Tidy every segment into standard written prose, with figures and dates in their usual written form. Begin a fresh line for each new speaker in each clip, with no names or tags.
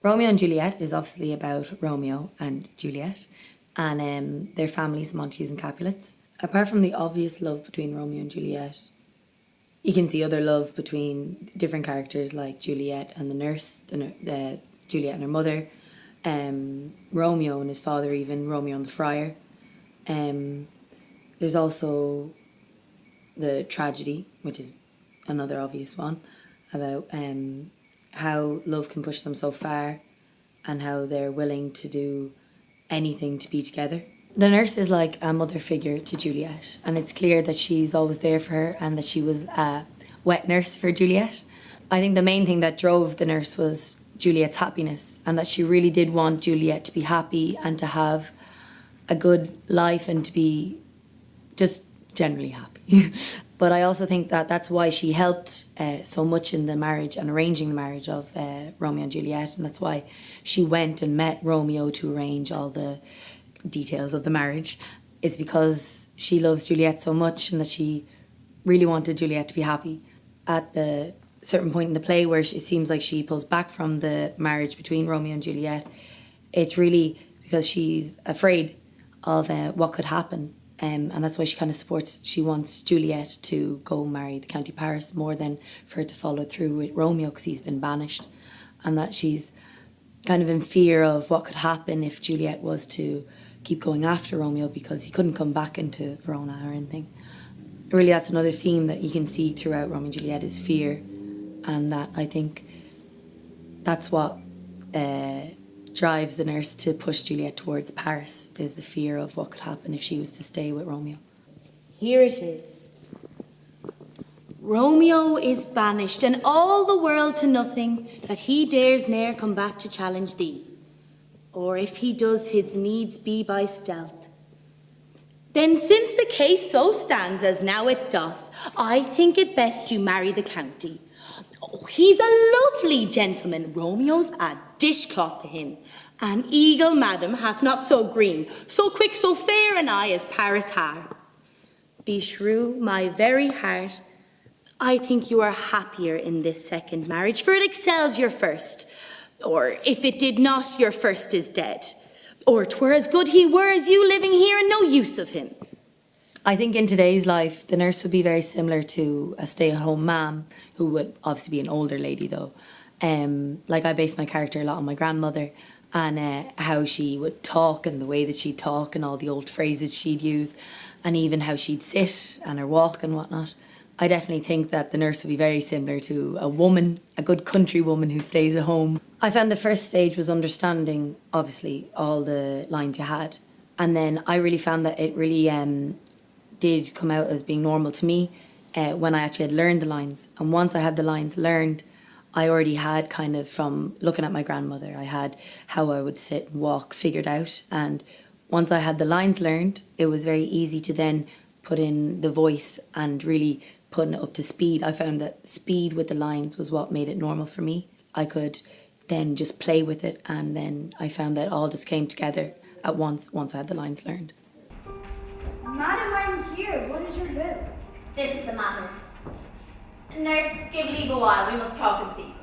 Romeo and Juliet is obviously about Romeo and Juliet and their families, Montagues and Capulets. Apart from the obvious love between Romeo and Juliet, you can see other love between different characters like Juliet and the nurse, Juliet and her mother, Romeo and his father even, Romeo and the friar. There's also the tragedy, which is another obvious one, about how love can push them so far and how they're willing to do anything to be together. The nurse is like a mother figure to Juliet, and it's clear that she's always there for her and that she was a wet nurse for Juliet. I think the main thing that drove the nurse was Juliet's happiness, and that she really did want Juliet to be happy and to have a good life and to be just generally happy. But I also think that that's why she helped so much in the marriage and arranging the marriage of Romeo and Juliet, and that's why she went and met Romeo to arrange all the details of the marriage. It's because she loves Juliet so much and that she really wanted Juliet to be happy. At the certain point in the play where it seems like she pulls back from the marriage between Romeo and Juliet, it's really because she's afraid of what could happen. And that's why she kind of supports, she wants Juliet to go marry the County Paris more than for her to follow through with Romeo because he's been banished. And that she's kind of in fear of what could happen if Juliet was to keep going after Romeo because he couldn't come back into Verona or anything. Really, that's another theme that you can see throughout Romeo and Juliet is fear. And that I think that's what drives the nurse to push Juliet towards Paris, is the fear of what could happen if she was to stay with Romeo.
Here it is. Romeo is banished, and all the world to nothing, that he dares ne'er come back to challenge thee. Or if he does, his needs be by stealth. Then since the case so stands as now it doth, I think it best you marry the county. Oh, he's a lovely gentleman, Romeo's a dishcloth to him. An eagle, madam, hath not so green, so quick, so fair an eye as Paris har. Beshrew my very heart, I think you are happier in this second marriage, for it excels your first. Or if it did not, your first is dead. Or 'twere as good he were as you living here and no use of him.
I think in today's life, the nurse would be very similar to a stay-at-home mum, who would obviously be an older lady though. Like I based my character a lot on my grandmother and how she would talk and the way that she'd talk and all the old phrases she'd use and even how she'd sit and her walk and whatnot. I definitely think that the nurse would be very similar to a woman, a good country woman who stays at home. I found the first stage was understanding, obviously, all the lines you had. And then I really found that it really did come out as being normal to me when I actually had learned the lines. And once I had the lines learned, I already had kind of, from looking at my grandmother, I had how I would sit and walk figured out. And once I had the lines learned, it was very easy to then put in the voice and really putting it up to speed. I found that speed with the lines was what made it normal for me. I could then just play with it, and then I found that all just came together at once I had the lines learned.
Madam, I'm here. What is your will?
This is the matter. Nurse, give leave a while. We must talk in secret.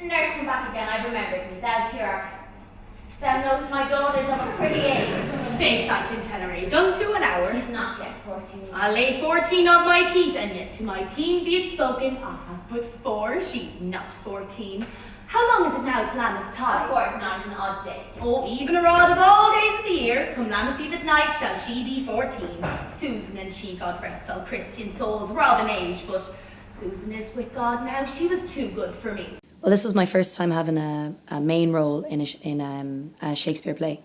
Nurse, come back again. I've remembered me. Thou's here our counsel. Thou knowst my daughter is of a pretty age.
Faith, I can tell her age unto an hour.
She's not yet 14.
I'll lay 14 on my teeth, and yet to my teen be it spoken, I have but 4, she's not 14. How long is it now till Lammas
A
tide?
fortnight and odd day.
Oh, even a rod of all days of the year, come Lammas eve at night, shall she be 14. Susan and she, God rest all Christian souls, were of an age, but Susan is with God now, she was too good for me.
Well, this was my first time having a main role in a Shakespeare play.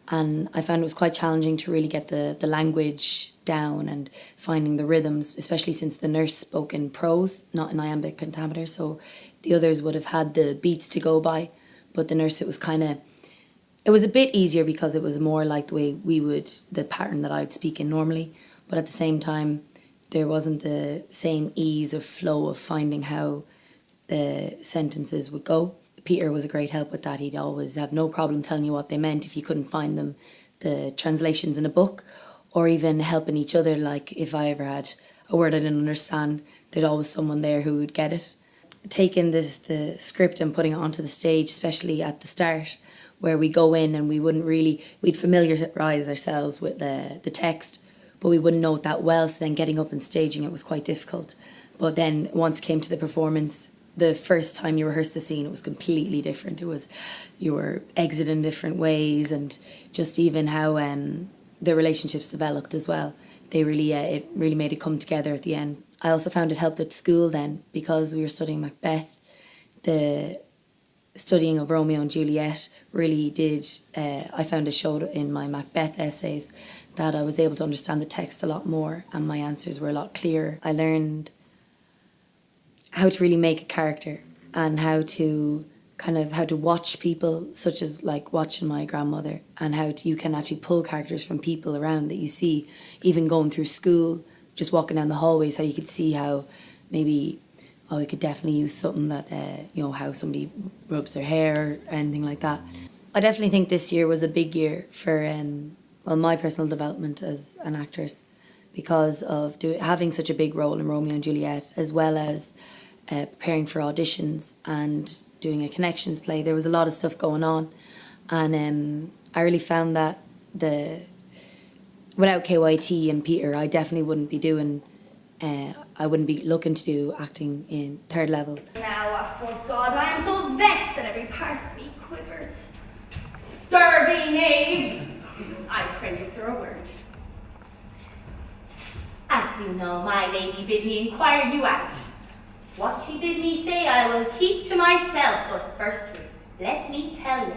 And I found it was quite challenging to really get the language down and finding the rhythms, especially since the nurse spoke in prose, not in iambic pentameter. So the others would have had the beats to go by. But the nurse, it was a bit easier because it was more like the way the pattern that I'd speak in normally. But at the same time, there wasn't the same ease of flow of finding how the sentences would go. Peter was a great help with that. He'd always have no problem telling you what they meant if you couldn't find them, the translations in a book, or even helping each other. Like if I ever had a word I didn't understand, there'd always someone there who would get it. Taking the script and putting it onto the stage, especially at the start, where we go in and we'd familiarise ourselves with the text, but we wouldn't know it that well, so then getting up and staging it was quite difficult. But then once it came to the performance, the first time you rehearsed the scene, it was completely different. You were exiting different ways, and just even how the relationships developed as well. It really made it come together at the end. I also found it helped at school then, because we were studying Macbeth. The studying of Romeo and Juliet really did, I found it showed in my Macbeth essays that I was able to understand the text a lot more and my answers were a lot clearer. I learned how to really make a character and how to watch people, such as like watching my grandmother, and you can actually pull characters from people around that you see, even going through school, just walking down the hallways, how you could see how maybe, we could definitely use something that, how somebody rubs their hair or anything like that. I definitely think this year was a big year for, my personal development as an actress, because of having such a big role in Romeo and Juliet, as well as preparing for auditions and doing a connections play. There was a lot of stuff going on, and I really found that without KYT and Peter, I definitely wouldn't be doing. I wouldn't be looking to do acting in third level.
Now, for God, I am so vexed that every part of me quivers. Scurvy knave! I pray you, sir, a word. As you know, my lady bid me inquire you out. What she bid me say I will keep to myself, but firstly, let me tell you,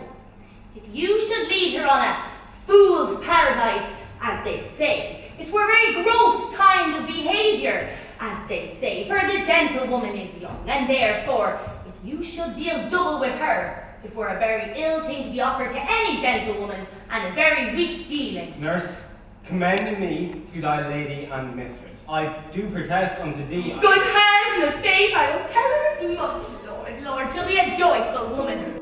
if you should lead her on a fool's paradise, as they say, it were very gross kind of behaviour, as they say, for the gentlewoman is young, and therefore, if you should deal double with her, it were a very ill thing to be offered to any gentlewoman, and a very weak dealing.
Nurse, commend me to thy lady and mistress. I do protest unto thee.
Good hand and a faith, I will tell her as much, Lord. Lord, she'll be a joyful woman.